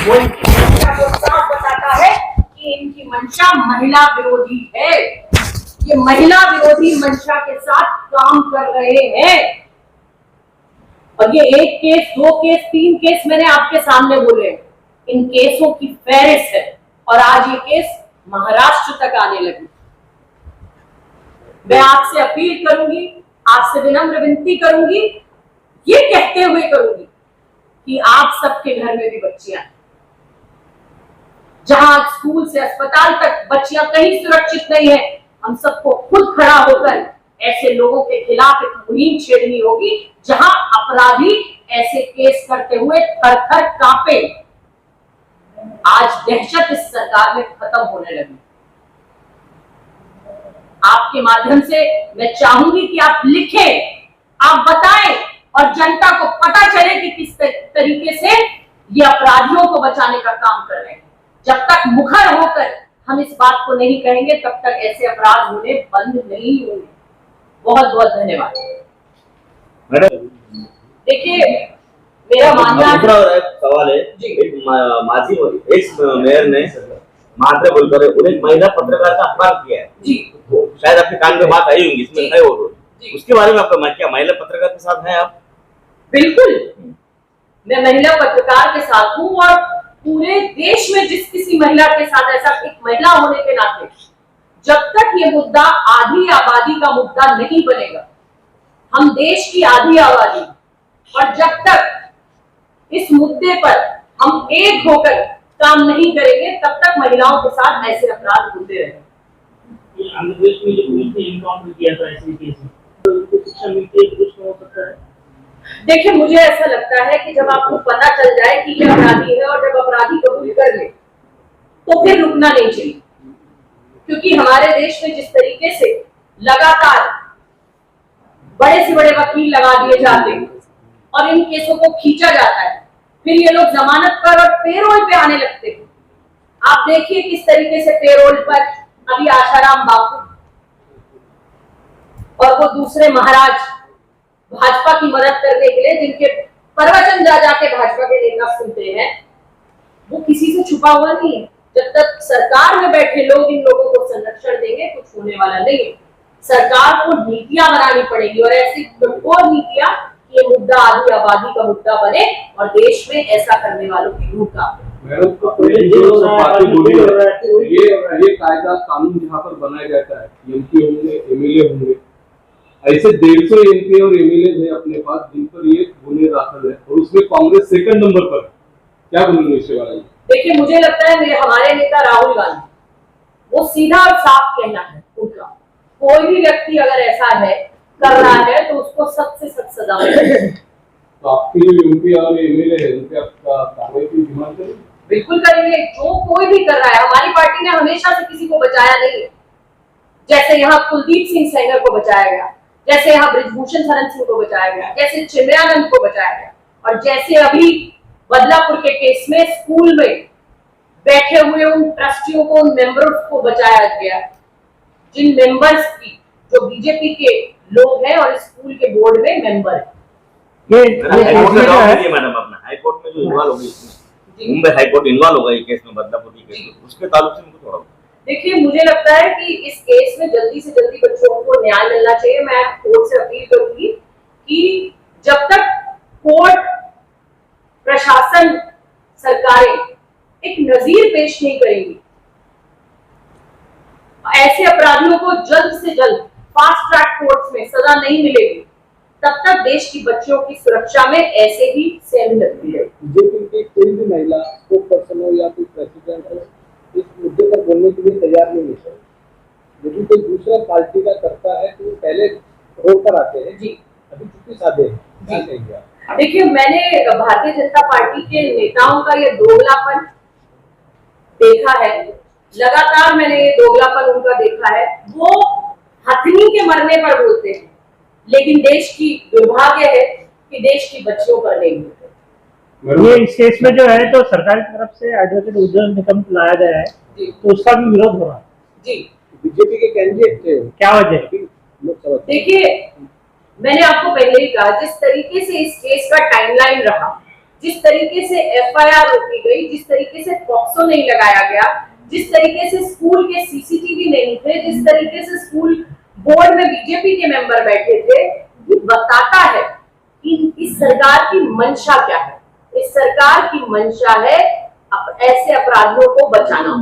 वो इनकी मंशा को साफ बताता है कि इनकी मंशा महिला विरोधी है। ये महिला विरोधी मंशा के साथ काम कर रहे हैं। और ये 1 केस, 2 केस, 3 केस मैंने आपके सामने बोले। इन केसों की फहरिस्त है और आज ये केस महाराष्ट्र तक आने लगी। मैं आपसे अपील करूंगी, आपसे विनम्र विनती करूंगी, ये कहते हुए करूंगी कि आप सबके घर में भी बच्चियां हैं। जहां स्कूल से अस्पताल तक बच्चियां कहीं सुरक्षित नहीं है। हम सबको खुद खड़ा होकर ऐसे लोगों के खिलाफ एक मुहिम छेड़नी होगी जहां अपराधी ऐसे केस करते हुए थर थर कांपे। आज दहशत इस सरकार में खत्म होने लगी। आपके माध्यम से मैं चाहूंगी कि आप लिखें, आप बताएं और जनता को पता चले कि किस तरीके से ये अपराधियों को बचाने का काम कर रहे हैं। जब तक मुखर होकर हम इस बात को नहीं कहेंगे तब तक ऐसे अपराध होने बंद नहीं होंगे। बहुत बहुत धन्यवाद। देखिए, मेरा मानना दूसरा सवाल है, एक माजी एक्स मेयर ने मात्र बोलकर उन्हें महिला पत्रकार का अपमान किया है जी, तो शायद आपके कान में बात आई होगी, इसमें है वो उसके बारे में आपका क्या महिला पत्रकार के साथ है आप? बिल्कुल, मैं महिला पत्रकार के साथ हूँ और पूरे देश में जिस किसी महिला के साथ ऐसा, एक महिला होने के नाते जब तक ये मुद्दा आधी आबादी का मुद्दा नहीं बनेगा, हम देश की आधी आबादी, और जब तक इस मुद्दे पर हम एक होकर काम नहीं करेंगे तब तक महिलाओं के साथ ऐसे अपराध होते रहेंगे। आंध्र प्रदेश में जो पुलिस ने एनकाउंटर किया था ऐसे केस में, तो उनको शिक्षा मिलती है, कुछ हो सकता है। देखिए, मुझे ऐसा लगता है कि जब आपको पता चल जाए कि ये अपराधी है और जब अपराधी कबूल कर ले तो फिर रुकना नहीं चाहिए। क्योंकि हमारे देश में जिस तरीके से लगातार बड़े से बड़े वकील लगा दिए जाते हैं और इन केसों को खींचा जाता है, फिर ये लोग जमानत पर और पेरोल पे आने लगते हैं। आप देखिए किस तरीके से पेरोल पर अभी आशाराम बापू और वो दूसरे महाराज भाजपा की मदद करने के लिए जिनके प्रवचन जा जाके भाजपा के नेता सुनते हैं, वो किसी से छुपा हुआ नहीं है। जब तक सरकार में बैठे लोग इन लोगों को संरक्षण देंगे कुछ होने वाला नहीं है। सरकार को नीतियां बनानी पड़ेगी और ऐसी कठोर नीतियां कि ये मुद्दा आधी आबादी का मुद्दा बने और देश में ऐसा करने वालों की रूप का ये कायदा कानून जहाँ पर बनाया जाता है, एमपी होंगे, एमएलए होंगे, ऐसे 150 एमपी और एमएलए है अपने पास जिन पर ये गुने दाखिल है और उसमें कांग्रेस सेकंड नंबर पर। क्या बोलेंगे इसके बारे में? देखिए, मुझे लगता है हमारे नेता राहुल गांधी, वो सीधा और साफ कहना है उनका, कोई भी व्यक्ति अगर ऐसा है कर रहा है तो उसको सख्त से सख्त सजा मिले। तो आपके जो एमपी और एमएलए है उनके आप कार्रवाई की डिमांड करेंगे? बिल्कुल करेंगे। जो कोई भी कर रहा है, हमारी पार्टी ने हमेशा से किसी को बचाया नहीं है। जैसे यहाँ कुलदीप सिंह सेंगर को बचाया गया, जैसे यहाँ ब्रिजभूषण शरण सिंह को बचाया गया, जैसे चिन्मयानंद को बचाया गया, और जैसे अभी बदलापुर के केस में स्कूल में बैठे हुए उन ट्रस्टियों को, उन मेंबर्स को बचाया गया, जिन मेंबर्स की जो बीजेपी के लोग हैं और स्कूल के बोर्ड में मेंबर है। मैडम अपना हाई कोर्ट में जो इन्वॉल्व होगी, मुंबई हाई कोर्ट इन्वॉल्व होगा ये केस में, बदलापुर के केस में, उसके ताल्लुक से मुझे थोड़ा। देखिए, मुझे लगता है कि इस केस में जल्दी से जल्दी बच्चों को न्याय मिलना चाहिए। मैं कोर्ट से अपील करूंगी कि जब तक कोर्ट, प्रशासन, सरकारें एक नजीर पेश नहीं करेंगी, ऐसे अपराधियों को जल्द से जल्द फास्ट ट्रैक कोर्ट्स में सजा नहीं मिलेगी, तब तक देश की बच्चियों की सुरक्षा में ऐसे ही सेल लगती है। बीजेपी की कोई भी महिला स्पोक पर्सन हो या कोई प्रेसिडेंट हो इस मुद्दे पर बोलने के लिए तैयार नहीं है। यदि कोई दूसरा पार्टी का करता है तो पहले रोड पर आते हैं। जी, अभी चुप्पी साधे हैं। देखिए, मैंने भारतीय जनता पार्टी के नेताओं का ये दोगलापन देखा है, लगातार मैंने ये दोगलापन उनका देखा है। वो हथनी के मरने पर बोलते हैं, लेकिन देश की दुर्भाग्य है कि देश की बच्चियों पर नहीं बोलते। ये इस केस में जो है तो सरकार की तरफ से एडवोकेट उज्जवल निकम लाया गया है, तो उसका भी विरोध हो रहा है। जी, बीजेपी के कैंडिडेट थे, क्या वजह? देखिए, मैंने आपको पहले ही कहा, जिस तरीके से इस केस का टाइमलाइन रहा, जिस तरीके से एफआईआर रोकी गई, जिस तरीके से पॉक्सो नहीं लगाया गया, जिस तरीके से स्कूल के सीसीटीवी नहीं थे, जिस तरीके से स्कूल बोर्ड में बीजेपी के मेंबर बैठे थे, ये बताता है कि इस सरकार की मंशा क्या है। इस सरकार की मंशा है ऐसे अपराधियों को बचाना।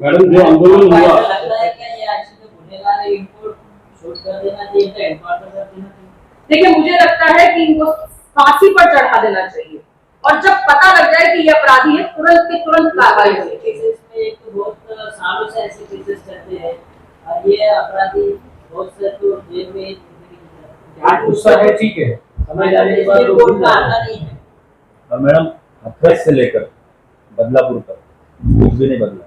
मैडम जो आंदोलन हुआ, लगता है कि ये आज जो गुनेगार है इनको शूट कर देना चाहिए, तो एनकाउंटर कर देना चाहिए। देखिए, मुझे लगता है कि इनको फांसी पर चढ़ा देना चाहिए और जब पता लग जाए कि ये अपराधी है तुरंत के तुरंत कार्रवाई होनी चाहिए। केसेस में एक तो बहुत सालों से ऐसे केसेस चलते हैं और ये अपराधी बहुत से तो जेल में आज गुस्सा है, ठीक है, समय जाने के बाद कोर्ट का आता नहीं है। और मैडम हाथरस से लेकर बदलापुर तक कुछ भी नहीं बदला।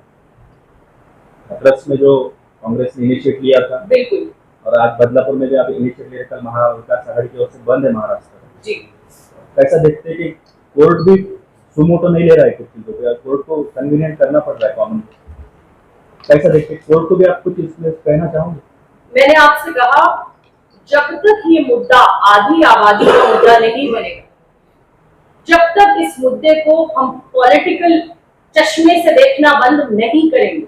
हाथरस में जो कांग्रेस ने इनिशिएट लिया था, बिल्कुल, और आज बदलापुर में भी आप इनिशिएट लिया, कल महाविकास आघाड़ी की ओर से बंद है महाराष्ट्र। जी। कैसा देखते हैं कि कोर्ट भी सुमो तो नहीं ले रहा है कुछ चीजों पे, कोर्ट को कन्वीनियंट करना पड़ रहा है कॉमन को। कैसा देखते हैं कोर्ट को भी आप कुछ इसमें कहना चाहोगे? मैंने आपसे कहा, जब तक ये मुद्दा आधी आबादी का मुद्दा नहीं बनेगा, जब तक इस मुद्दे को हम पॉलिटिकल चश्मे से देखना बंद नहीं करेंगे,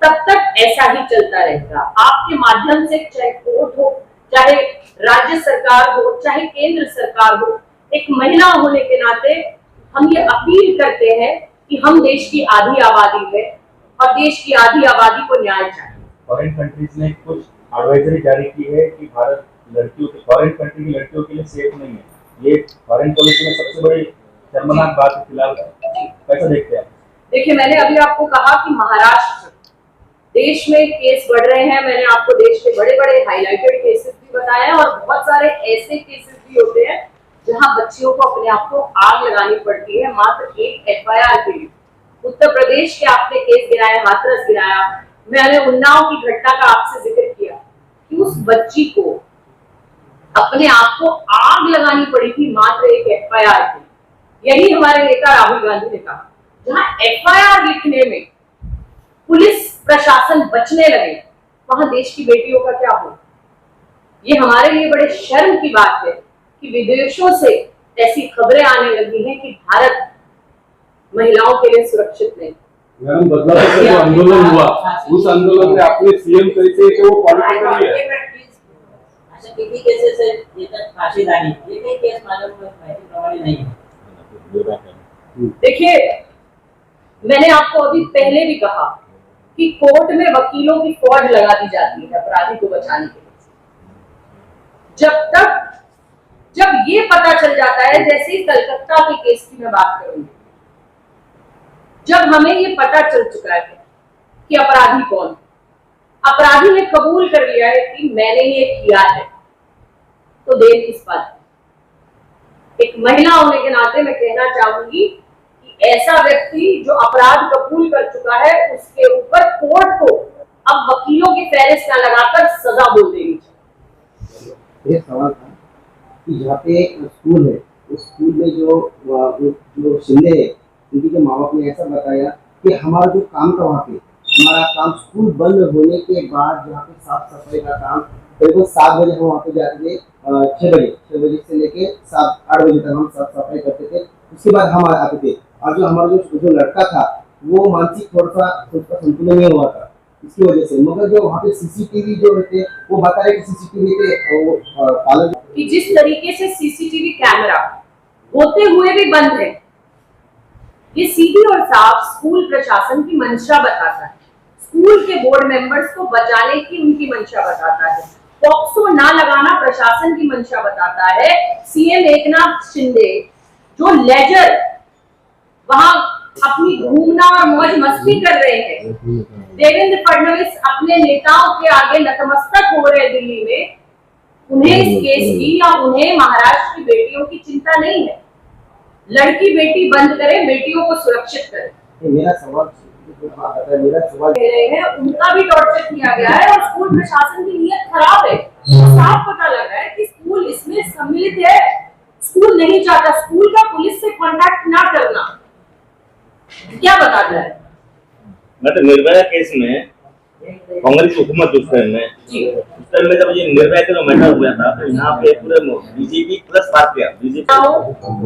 तब तक ऐसा ही चलता रहेगा। आपके माध्यम से, चाहे कोर्ट हो, चाहे राज्य सरकार हो, चाहे केंद्र सरकार हो, एक महिला होने के नाते हम ये अपील करते हैं कि हम देश की आधी आबादी है और देश की आधी आबादी को न्याय चाहिए। फॉरेन कंट्रीज ने कुछ एडवाइजरी जारी की है कि भारत लड़कियों के, फॉरेन कंट्री की लड़कियों के लिए सेफ नहीं है। ये फॉरेन पॉलिसी में सबसे बड़ी शर्मनाक बात है फिलहाल। कैसा देखते हैं? देखिए, मैंने अभी आपको कहा कि महाराष्ट्र देश में केस बढ़ रहे हैं। मैंने आपको देश के बड़े बड़े हाईलाइटेड केसेस भी बताए हैं और बहुत सारे ऐसे केसेस भी होते हैं जहां बच्चियों को अपने आप को आग लगानी पड़ती है मात्र एक एफआईआर के लिए। उत्तर प्रदेश के आपने केस गिराया, हाथरस गिराया, मैंने उन्नाव की घटना का आपसे जिक्र किया कि उस बच्ची को अपने आप को आग लगानी पड़ी थी मात्र एक एफआईआर के। यही हमारे नेता राहुल गांधी ने कहा, जहां एफआईआर लिखने में पुलिस प्रशासन बचने लगे, वहां देश की बेटियों का क्या हो। ये हमारे लिए बड़े शर्म की बात है कि विदेशों से ऐसी खबरें आने लगी हैं कि भारत महिलाओं के लिए सुरक्षित नहीं। मैडम बदलापुर में जो आंदोलन हुआ, उस आंदोलन में आपने सीएम कैसे कि वो पॉलिटिकल है। अच्छा, कितनी केसेस है ये तक फांसी दानी, ये कई केस मालूम प्रमाणित नहीं है। देखिए, मैंने आपको अभी पहले भी कहा कि कोर्ट में वकीलों की फौज लगा दी जाती है अपराधी को बचाने के लिए। जब ये पता चल जाता है, जैसे ही कलकत्ता के केस की मैं बात करूंगी, जब हमें ये पता चल चुका है कि अपराधी कौन, अपराधी ने कबूल कर लिया है कि मैंने ये किया है, तो देर किस बात की। एक महिला होने के नाते मैं कहना चाहूंगी कि ऐसा व्यक्ति जो अपराध कबूल कर चुका है, उसके ऊपर कोर्ट को अब वकीलों की फहरिस्त न लगाकर सजा बोल देनी चाहिए। एक सवाल था कि जहाँ पे स्कूल है, उस स्कूल में जो शिंदे है, उनके जो माँ बाप ने ऐसा बताया कि हमारा जो काम था वहाँ पे, हमारा काम स्कूल बंद होने के बाद जहाँ पे साफ सफाई का काम करीबन 7 बजे हम वहाँ पे जाते थे, 6 बजे से लेके 7-8 बजे तक हम साफ सफाई करते थे। उसके बाद हम आते थे और जो हमारा जो लड़का था वो मानसिक थोड़ा सा उसका संतुलन नहीं हुआ था इसकी वजह से। मगर जो वहाँ पे सीसीटीवी जो रहते वो बता रहे कि सीसीटीवी पे वो पालन कि जिस तरीके से सीसीटीवी कैमरा होते हुए भी बंद है, ये सीधी और साफ स्कूल प्रशासन की मंशा बताता है, स्कूल के बोर्ड मेंबर्स को बचाने की उनकी मंशा बताता है, पॉक्सो ना लगाना प्रशासन की मंशा बताता है। सीएम एकनाथ शिंदे जो लेजर वहां अपनी घूमना और मौज मस्ती कर रहे हैं, देवेंद्र फडणवीस अपने नेताओं के आगे नतमस्तक हो रहे दिल्ली में, उन्हें इस केस की या उन्हें महाराष्ट्र की बेटियों की चिंता नहीं है। लड़की बेटी बंद करें, बेटियों को सुरक्षित करें। मेरा सवाल कह रहे हैं उनका भी टॉर्चर किया गया है और स्कूल प्रशासन की नीयत खराब है। साफ पता लग रहा है कि स्कूल इसमें सम्मिलित है। स्कूल नहीं चाहता, स्कूल का पुलिस से कांटेक्ट ना करना क्या बताता है? निर्भया केस में कांग्रेस हुकूमत उस टाइम में टाइम में जब ये निर्णय का जो मैटर हुआ था तो यहाँ पे पूरे बीजेपी प्लस पार्टियां बीजेपी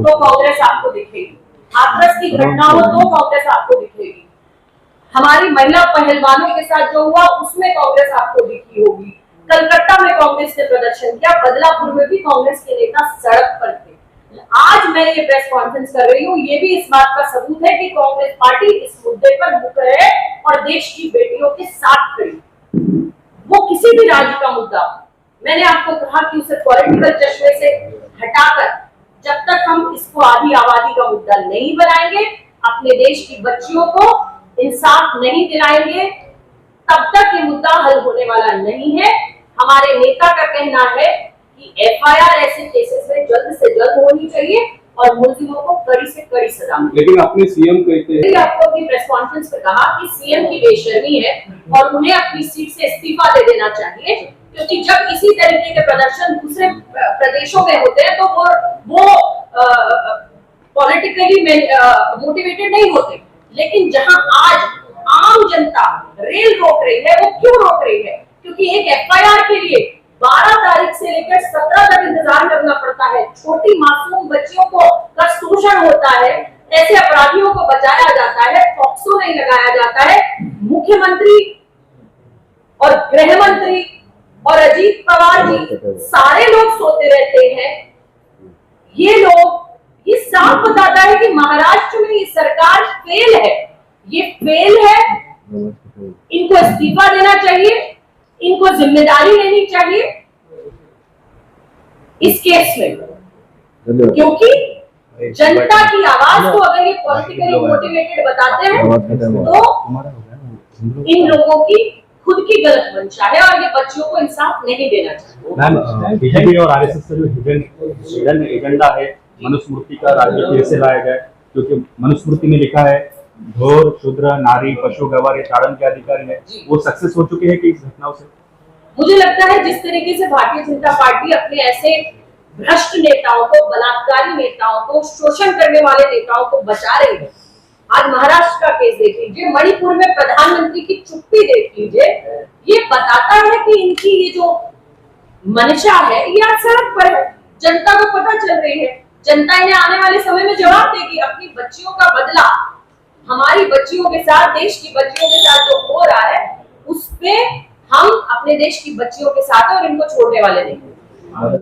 तो कांग्रेस आपको दिखेगी, हाथरस की घटना हो तो कांग्रेस आपको दिखेगी, हमारी महिला पहलवानों के साथ जो हुआ उसमें कांग्रेस आपको दिखी होगी, कलकत्ता में कांग्रेस ने प्रदर्शन किया, बदलापुर में भी कांग्रेस के नेता सड़क पर थे। आज मैं ये प्रेस कॉन्फ्रेंस कर रही हूँ, ये भी इस बात का सबूत है कि कांग्रेस पार्टी इस मुद्दे पर मुकर है और देश की बेटियों के साथ खड़ी। वो किसी भी राज्य का मुद्दा, मैंने आपको कहा कि उसे पॉलिटिकल चश्मे से हटाकर जब तक हम इसको आधी आबादी का मुद्दा नहीं बनाएंगे, अपने देश की बच्चियों को इंसाफ नहीं दिलाएंगे, तब तक ये मुद्दा हल होने वाला नहीं है। हमारे नेता का कहना है कि एफआईआर ऐसे केसेस में जल्द से जल्द होनी चाहिए और मुलजिमों को कड़ी से कड़ी सजा मिले। लेकिन अपने सीएम कहते हैं, आपको अपनी प्रेस कॉन्फ्रेंस में कहा कि सीएम की बेशर्मी है और उन्हें अपनी सीट से इस्तीफा दे देना चाहिए, क्योंकि जब इसी तरीके के प्रदर्शन दूसरे प्रदेशों में होते हैं तो वो पॉलिटिकली मोटिवेटेड नहीं होते, लेकिन जहां आज आम जनता रेल रोक रही है, वो क्यों रोक रही है? क्योंकि एक एफआईआर के लिए 12 तारीख से लेकर 17 तक इंतजार करना पड़ता है। छोटी मासूम बच्चियों को का शोषण होता है, ऐसे अपराधियों को बचाया जाता है, पॉक्सो नहीं लगाया जाता है। मुख्यमंत्री और गृह मंत्री और अजीत पवार जी सारे लोग सोते रहते हैं। ये लोग, ये साफ बताता है कि महाराष्ट्र में ये सरकार फेल है, ये फेल है। इनको इस्तीफा देना चाहिए, इनको जिम्मेदारी लेनी चाहिए इस केस में, क्योंकि जनता की आवाज को अगर ये पॉलिटिकली मोटिवेटेड बताते हैं तो इन लोगों की खुद की गलत मंशा है और ये बच्चियों को इंसाफ नहीं देना चाहिए। मैम, बीजेपी और आरएसएस का जो हिडन एजेंडा है मनुस्मृति का राज्य फिर से लाया जाए, क्योंकि मनुस्मृति में लिखा है घोर शूद्र नारी पशु गवार ये ताड़न के अधिकारी है, वो सक्सेस हो चुके हैं कि इस घटनाओं से? मुझे लगता है जिस तरीके से भारतीय जनता पार्टी अपने ऐसे भ्रष्ट नेताओं को, बलात्कारी नेताओं को, शोषण करने वाले नेताओं को बचा रही है। आज महाराष्ट्र का केस देख लीजिए, मणिपुर में प्रधानमंत्री की चुप्पी देख लीजिए, ये बताता है कि इनकी ये जो मंशा है ये आज सड़क पर है, जनता को पता चल रही है। जनता इन्हें आने वाले समय में जवाब देगी। अपनी बच्चियों का बदला हमारी बच्चियों के साथ, देश की बच्चियों के साथ जो हो रहा है, उस पे हम अपने देश की बच्चियों के साथ हैं और इनको छोड़ने वाले नहीं।